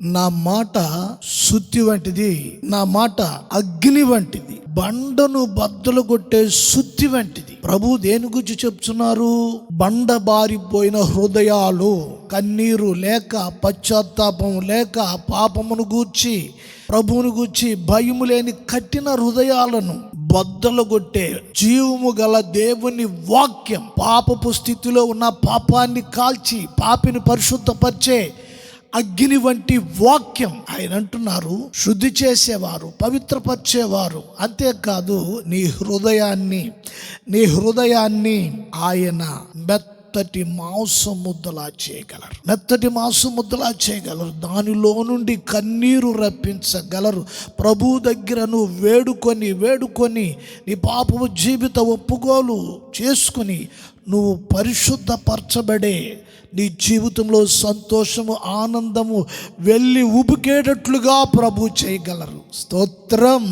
నా మాట సుత్తి వంటిది, నా మాట అగ్ని వంటిది, బండను బద్దలు కొట్టే సుత్తి వంటిది. ప్రభు దేని గురించి చెప్తున్నారు? బండ బారిపోయిన హృదయాలు, కన్నీరు లేక, పశ్చాత్తాపం లేక, పాపమును గూర్చి, ప్రభువును గూర్చి భయము లేని కఠిన హృదయాలను బద్దలు కొట్టే జీవము గల దేవుని వాక్యం, పాపపు స్థితిలో ఉన్న పాపాన్ని కాల్చి పాపిని పరిశుద్ధపరిచే అగ్ని వంటి వాక్యం. ఆయన అంటున్నారు, శుద్ధి చేసేవారు, పవిత్రపరిచేవారు. అంతేకాదు నీ హృదయాన్ని ఆయన మెత్తటి మాంసం ముద్దలా చేయగలరు. దానిలో నుండి కన్నీరు రప్పించగలరు. ప్రభు దగ్గర నువ్వు వేడుకొని నీ పాపపు జీవిత ఒప్పుకోలు చేసుకుని నువ్వు పరిశుద్ధపరచబడే నీ జీవితంలో సంతోషము, ఆనందము వెళ్ళి ఉబికేటట్లుగా ప్రభు చేయగలరు. స్తోత్రం.